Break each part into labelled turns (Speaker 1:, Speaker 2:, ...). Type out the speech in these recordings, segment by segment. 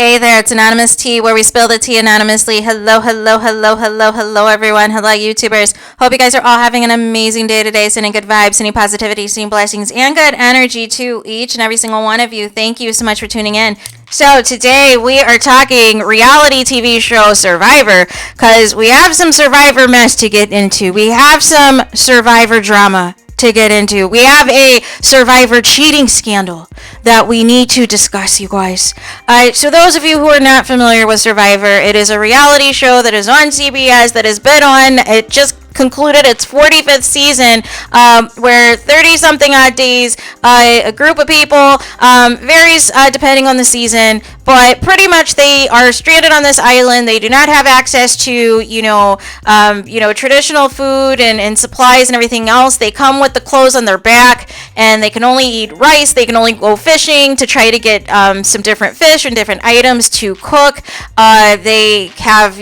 Speaker 1: Hey there, it's Anonymous Tea, where we spill the tea anonymously. Hello, hello, hello, hello, hello, everyone. Hello, YouTubers. Hope you guys are all having an amazing day today, sending good vibes, sending positivity, sending blessings, and good energy to each and every single one of you. Thank you so much for tuning in. So today we are talking reality TV show Survivor, because we have some Survivor mess to get into. We have some Survivor drama to get into. We have a Survivor cheating scandal that we need to discuss, you guys. So those of you who are not familiar with Survivor, it is a reality show that is on CBS, that has been on, it just concluded its 45th season, where 30-something odd days, a group of people, varies depending on the season, but pretty much they are stranded on this island. They do not have access to, traditional food and supplies and everything else. They come with the clothes on their back, and they can only eat rice. They can only go fishing to try to get some different fish and different items to cook. They have,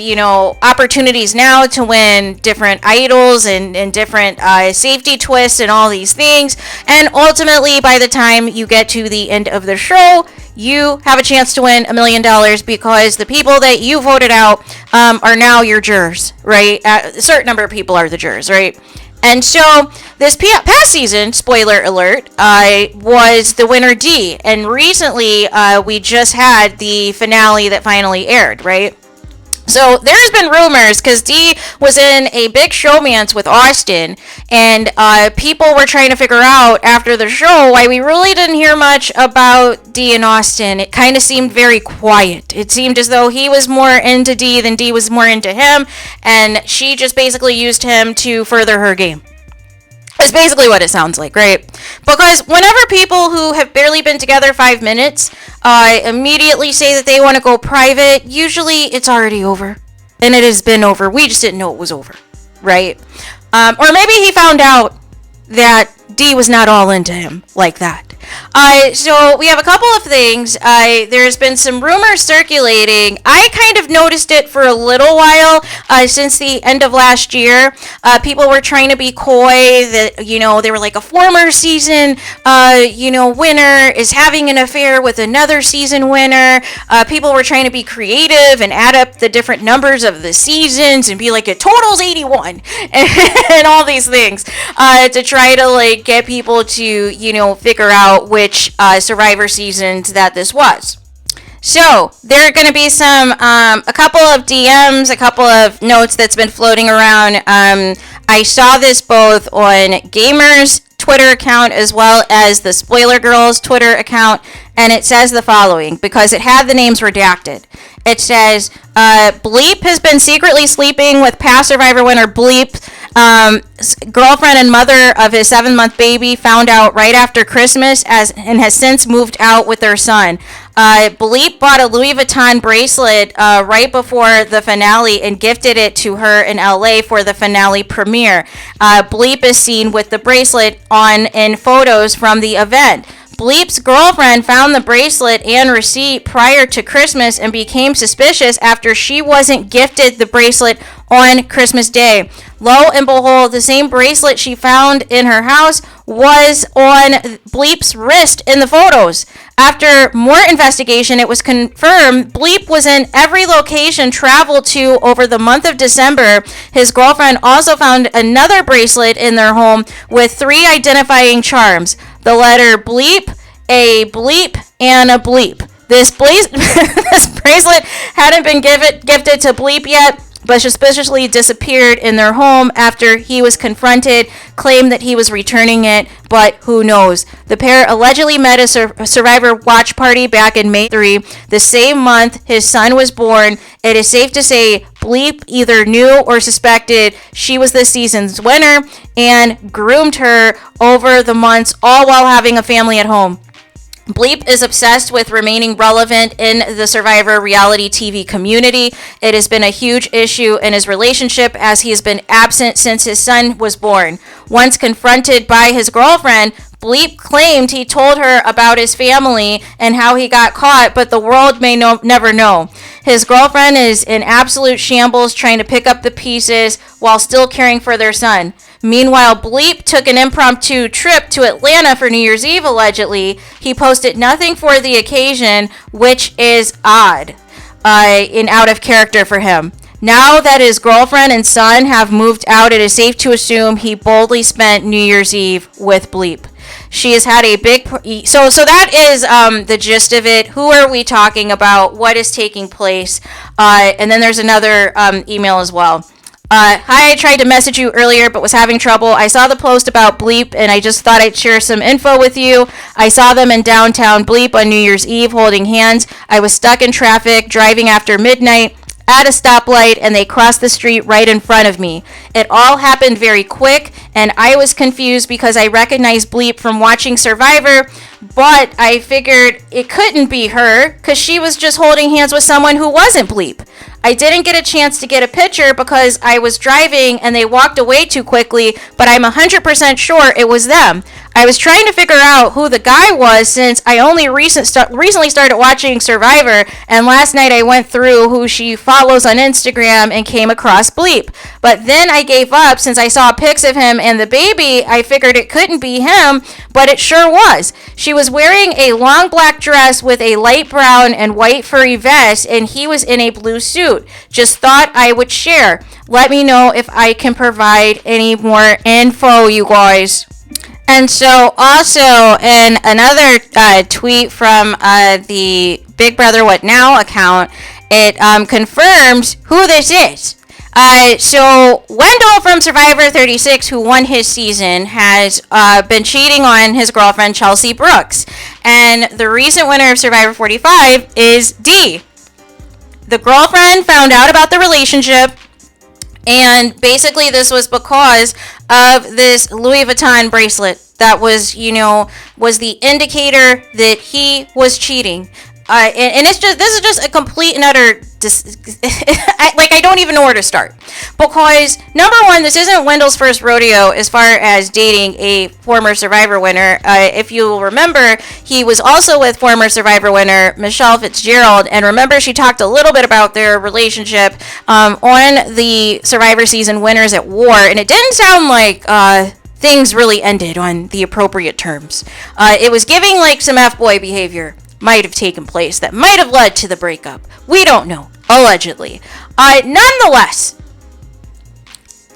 Speaker 1: opportunities now to win different idols and different safety twists and all these things. And ultimately, by the time you get to the end of the show, you have a chance to win $1 million, because the people that you voted out are now your jurors, right? A certain number of people are the jurors, right? And so this past season, spoiler alert, was the winner D. And recently, we just had the finale that finally aired, right? So there's been rumors, because Dee was in a big showmance with Austin, and people were trying to figure out after the show why we really didn't hear much about Dee and Austin. It kind of seemed very quiet. It seemed as though he was more into Dee than Dee was more into him, and she just basically used him to further her game. It's basically what it sounds like, right? Because whenever people who have barely been together 5 minutes immediately say that they want to go private, usually it's already over. And it has been over. We just didn't know it was over, right? Or maybe he found out that Dee was not all into him like that. So we have a couple of things. There's been some rumors circulating. I kind of noticed it for a little while since the end of last year. People were trying to be coy that, they were like, a former season, winner is having an affair with another season winner. People were trying to be creative and add up the different numbers of the seasons and be like, it totals 81 and all these things to try to get people to, figure out which Survivor seasons that this was. So there are going to be a couple of DMs, a couple of notes that's been floating around. I saw this both on Gamer's Twitter account as well as the Spoiler Girls Twitter account, and it says the following, because it had the names redacted. It says, Bleep has been secretly sleeping with past Survivor winner Bleep. Girlfriend and mother of his 7-month baby found out right after Christmas and has since moved out with their son. Bleep bought a Louis Vuitton bracelet right before the finale and gifted it to her in LA for the finale premiere. Bleep is seen with the bracelet in photos from the event. Bleep's girlfriend found the bracelet and receipt prior to Christmas and became suspicious after she wasn't gifted the bracelet on Christmas Day. Lo and behold, the same bracelet she found in her house was on Bleep's wrist in the photos. After more investigation, it was confirmed Bleep was in every location traveled to over the month of December. His girlfriend also found another bracelet in their home with 3 identifying charms: the letter bleep, a bleep, and a bleep. This bracelet hadn't been gifted to Bleep yet, but suspiciously disappeared in their home after he was confronted, claimed that he was returning it, but who knows. The pair allegedly met a Survivor watch party back in May 3. The same month his son was born. It is safe to say Bleep either knew or suspected she was this season's winner and groomed her over the months, all while having a family at home. Bleep is obsessed with remaining relevant in the Survivor reality TV community. It has been a huge issue in his relationship as he has been absent since his son was born. Once confronted by his girlfriend, Bleep claimed he told her about his family and how he got caught, but the world may never know. His girlfriend is in absolute shambles trying to pick up the pieces while still caring for their son. Meanwhile, Bleep took an impromptu trip to Atlanta for New Year's Eve, allegedly. He posted nothing for the occasion, which is odd and out of character for him. Now that his girlfriend and son have moved out, it is safe to assume he boldly spent New Year's Eve with Bleep. She has had a big... So that is the gist of it. Who are we talking about? What is taking place? And then there's another email as well. Hi, I tried to message you earlier but was having trouble. I saw the post about Bleep and I just thought I'd share some info with you. I saw them in downtown Bleep on New Year's Eve holding hands. I was stuck in traffic driving after midnight at a stoplight and they crossed the street right in front of me. It all happened very quick and I was confused because I recognized Bleep from watching Survivor, but I figured it couldn't be her because she was just holding hands with someone who wasn't Bleep. I didn't get a chance to get a picture because I was driving and they walked away too quickly, but I'm 100% sure it was them. I was trying to figure out who the guy was since I only recently started watching Survivor, and last night I went through who she follows on Instagram and came across Bleep. But then I gave up since I saw pics of him and the baby. I figured it couldn't be him, but it sure was. She was wearing a long black dress with a light brown and white furry vest, and he was in a blue suit. Just thought I would share. Let me know if I can provide any more info, you guys. And so also in another tweet from the Big Brother What Now account, it confirms who this is. So Wendell from Survivor 36, who won his season, has been cheating on his girlfriend Chelsea Brooks. And the recent winner of Survivor 45 is D. The girlfriend found out about the relationship, and basically this was because of this Louis Vuitton bracelet that was the indicator that he was cheating. And this is just a complete and utter I don't even know where to start, because number one, this isn't Wendell's first rodeo as far as dating a former Survivor winner. If you will remember, he was also with former Survivor winner Michelle Fitzgerald, and remember she talked a little bit about their relationship on the Survivor season Winners at War, and it didn't sound like things really ended on the appropriate terms. It was giving like some F-boy behavior might have taken place that might have led to the breakup. We don't know. Allegedly. Nonetheless,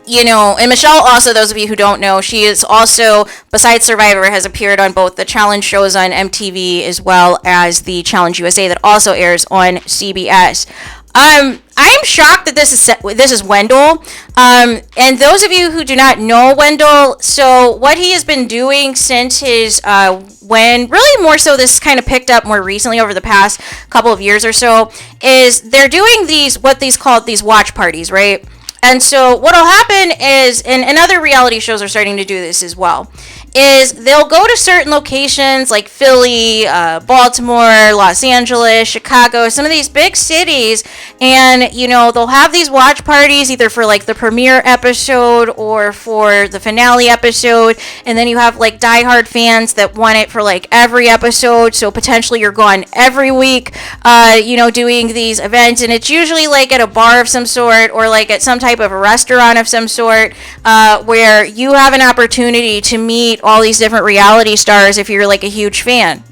Speaker 1: and Michelle also, those of you who don't know, she is also, besides Survivor, has appeared on both the challenge shows on MTV as well as the Challenge USA that also airs on CBS. I'm shocked that this is Wendell. And those of you who do not know Wendell, so what he has been doing since his really more so this kind of picked up more recently over the past couple of years or so, is they're doing what these called these watch parties, right? And so what'll happen is, and other reality shows are starting to do this as well, is they'll go to certain locations like Philly, Baltimore, Los Angeles, Chicago, some of these big cities, and they'll have these watch parties either for like the premiere episode or for the finale episode, and then you have like diehard fans that want it for like every episode, so potentially you're gone every week doing these events, and it's usually like at a bar of some sort or like at some type of a restaurant of some sort, where you have an opportunity to meet all these different reality stars if you're like a huge fan.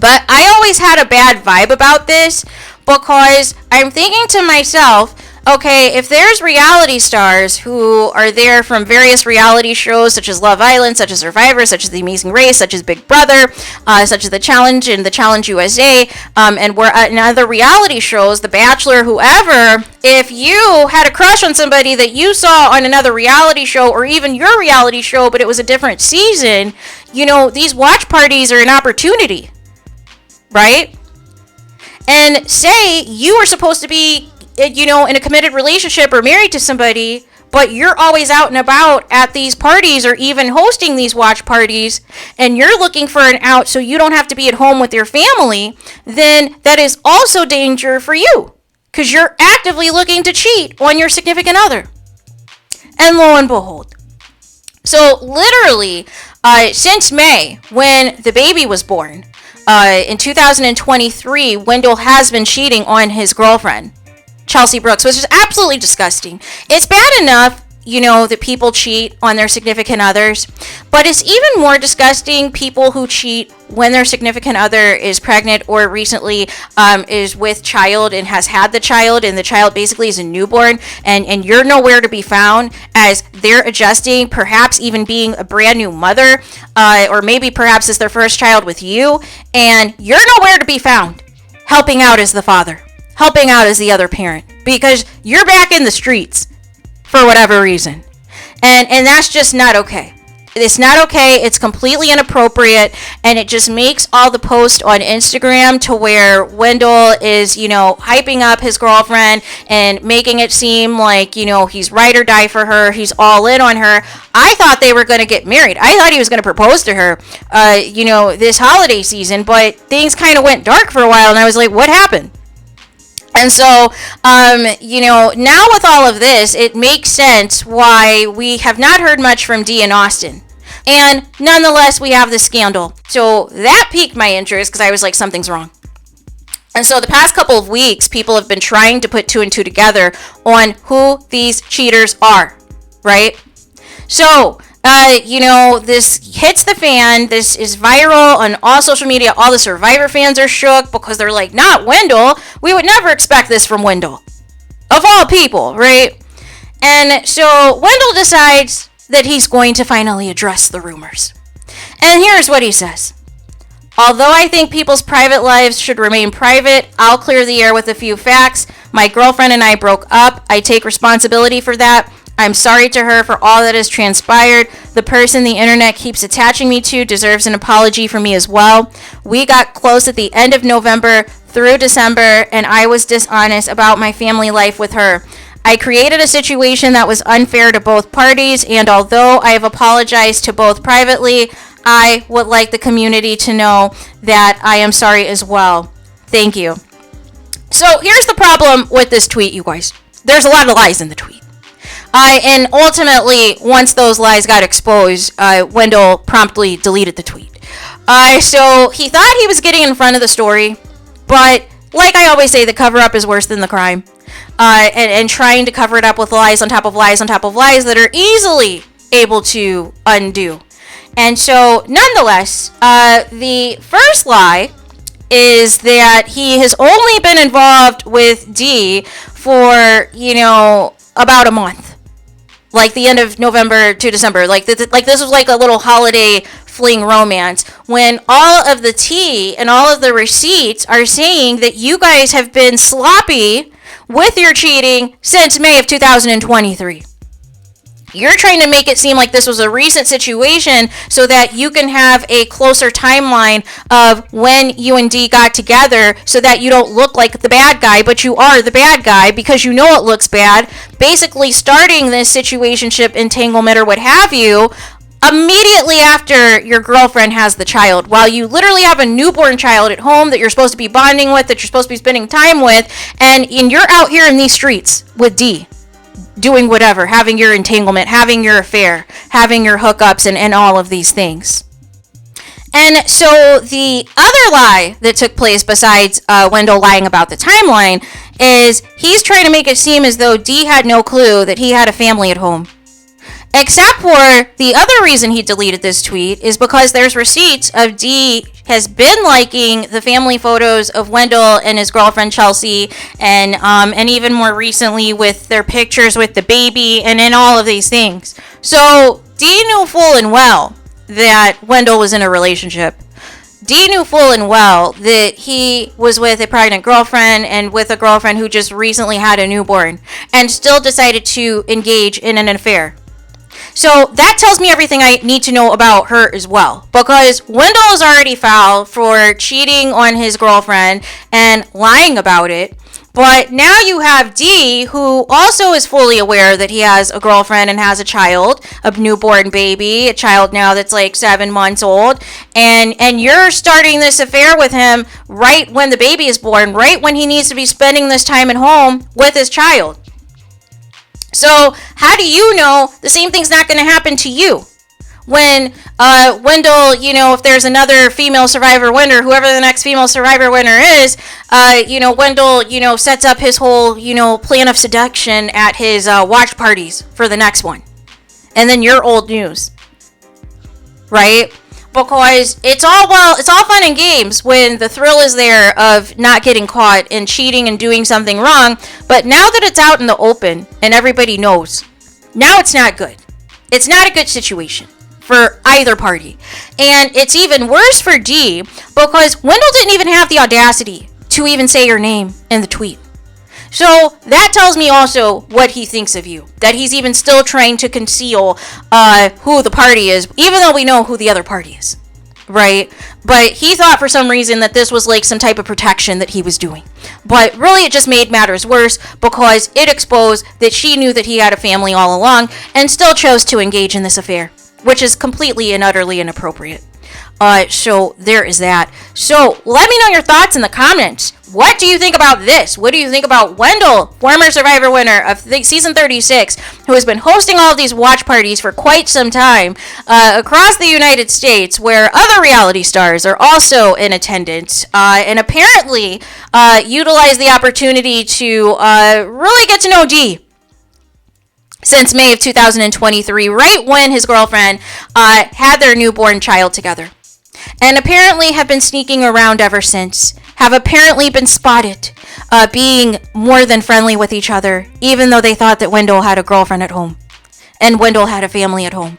Speaker 1: But I always had a bad vibe about this, because I'm thinking to myself, okay, if there's reality stars who are there from various reality shows such as Love Island, such as Survivor, such as The Amazing Race, such as Big Brother, such as The Challenge and The Challenge USA, and we're in other reality shows, The Bachelor, whoever, if you had a crush on somebody that you saw on another reality show or even your reality show, but it was a different season, these watch parties are an opportunity, right? And say you are supposed to be in a committed relationship or married to somebody, but you're always out and about at these parties or even hosting these watch parties, and you're looking for an out so you don't have to be at home with your family, then that is also danger for you, because you're actively looking to cheat on your significant other. And lo and behold, So literally, since May, when the baby was born, in 2023, Wendell has been cheating on his girlfriend, Chelsea Brooks, which is absolutely disgusting. It's bad enough, that people cheat on their significant others, but it's even more disgusting people who cheat when their significant other is pregnant or recently is with child and has had the child, and the child basically is a newborn, and you're nowhere to be found as they're adjusting, perhaps even being a brand new mother, or maybe perhaps it's their first child with you, and you're nowhere to be found helping out as the father, helping out as the other parent, because you're back in the streets for whatever reason. And that's just not okay. It's not okay. It's completely inappropriate, and it just makes all the posts on Instagram to where Wendell is, hyping up his girlfriend and making it seem like, he's ride or die for her. He's all in on her. I thought they were going to get married. I thought he was going to propose to her, this holiday season, but things kind of went dark for a while, and I was like, what happened? And so, now with all of this, it makes sense why we have not heard much from Dee and Austin. And nonetheless, we have the scandal. So that piqued my interest because I was like, something's wrong. And so the past couple of weeks, people have been trying to put two and two together on who these cheaters are, right? So, this hits the fan. This is viral on all social media. All the Survivor fans are shook because they're like, not Wendell. We would never expect this from Wendell. Of all people, right? And so Wendell decides that he's going to finally address the rumors. And here's what he says. Although I think people's private lives should remain private, I'll clear the air with a few facts. My girlfriend and I broke up. I take responsibility for that. I'm sorry to her for all that has transpired. The person the internet keeps attaching me to deserves an apology from me as well. We got close at the end of November through December, and I was dishonest about my family life with her. I created a situation that was unfair to both parties, and although I have apologized to both privately, I would like the community to know that I am sorry as well. Thank you. So here's the problem with this tweet, you guys. There's a lot of lies in the tweet. And ultimately, once those lies got exposed, Wendell promptly deleted the tweet. So he thought he was getting in front of the story, but like I always say, the cover-up is worse than the crime. And trying to cover it up with lies on top of lies on top of lies that are easily able to undo. And so, nonetheless, the first lie is that he has only been involved with Dee for, about a month. Like the end of November to December. Like this was like a little holiday fling romance, when all of the tea and all of the receipts are saying that you guys have been sloppy with your cheating since May of 2023. You're trying to make it seem like this was a recent situation so that you can have a closer timeline of when you and Dee got together so that you don't look like the bad guy, but you are the bad guy because you know it looks bad. Basically starting this situationship, entanglement, or what have you, immediately after your girlfriend has the child, while you literally have a newborn child at home that you're supposed to be bonding with, that you're supposed to be spending time with, and you're out here in these streets with Dee. Doing whatever, having your entanglement, having your affair, having your hookups, and all of these things. And so the other lie that took place besides Wendell lying about the timeline is he's trying to make it seem as though Dee had no clue that he had a family at home. Except for the other reason he deleted this tweet is because there's receipts of Dee has been liking the family photos of Wendell and his girlfriend Chelsea, and even more recently with their pictures with the baby and in all of these things. So Dee knew full and well that Wendell was in a relationship. Dee knew full and well that he was with a pregnant girlfriend and with a girlfriend who just recently had a newborn and still decided to engage in an affair. So that tells me everything I need to know about her as well, because Wendell is already foul for cheating on his girlfriend and lying about it. But now you have Dee, who also is fully aware that he has a girlfriend and has a child, a newborn baby, a child now that's like 7 months old, and you're starting this affair with him right when the baby is born, right when he needs to be spending this time at home with his child. So how do you know the same thing's not going to happen to you? when Wendell, if there's another female survivor winner, whoever the next female survivor winner is, Wendell, sets up his whole, plan of seduction at his watch parties for the next one. And then you're old news. Right? Because it's all fun and games when the thrill is there of not getting caught and cheating and doing something wrong. But now that it's out in the open and everybody knows, now it's not good. It's not a good situation for either party. And it's even worse for D because Wendell didn't even have the audacity to even say your name in the tweet. So that tells me also what he thinks of you. That he's even still trying to conceal who the party is, even though we know who the other party is. Right? But he thought for some reason that this was like some type of protection that he was doing. But really it just made matters worse because it exposed that she knew that he had a family all along and still chose to engage in this affair, which is completely and utterly inappropriate. So there is that. So let me know your thoughts in the comments. What do you think about this? What do you think about Wendell, former Survivor winner of season 36, who has been hosting all of these watch parties for quite some time across the United States, where other reality stars are also in attendance, and apparently utilize the opportunity to really get to know D since May of 2023, right when his girlfriend had their newborn child together. And apparently have been sneaking around ever since. Have apparently been spotted being more than friendly with each other, even though they thought that Wendell had a girlfriend at home. And Wendell had a family at home.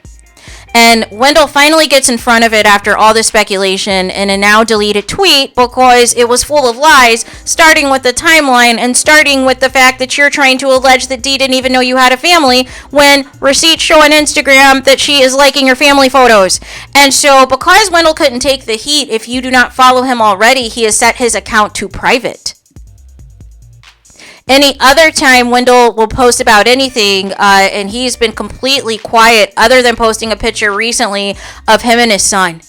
Speaker 1: And Wendell finally gets in front of it after all this speculation in a now deleted tweet because it was full of lies, starting with the timeline and starting with the fact that you're trying to allege that Dee didn't even know you had a family when receipts show on Instagram that she is liking your family photos. And so because Wendell couldn't take the heat, if you do not follow him already, he has set his account to private. Any other time Wendell will post about anything, and he's been completely quiet other than posting a picture recently of him and his son.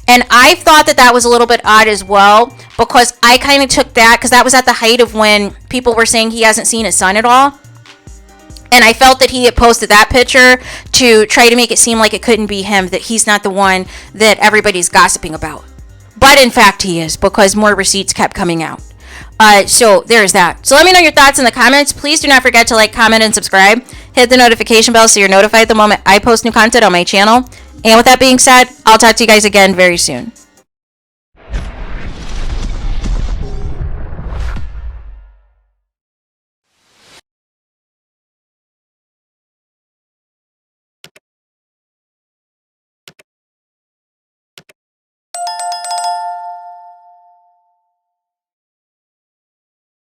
Speaker 1: And I thought that was a little bit odd as well, because I kind of took that, because that was at the height of when people were saying he hasn't seen his son at all. And I felt that he had posted that picture to try to make it seem like it couldn't be him, that he's not the one that everybody's gossiping about. But in fact he is, because more receipts kept coming out. So there's that. So let me know your thoughts in the comments. Please do not forget to like, comment, and subscribe. Hit the notification bell so you're notified the moment I post new content on my channel. And with that being said, I'll talk to you guys again very soon.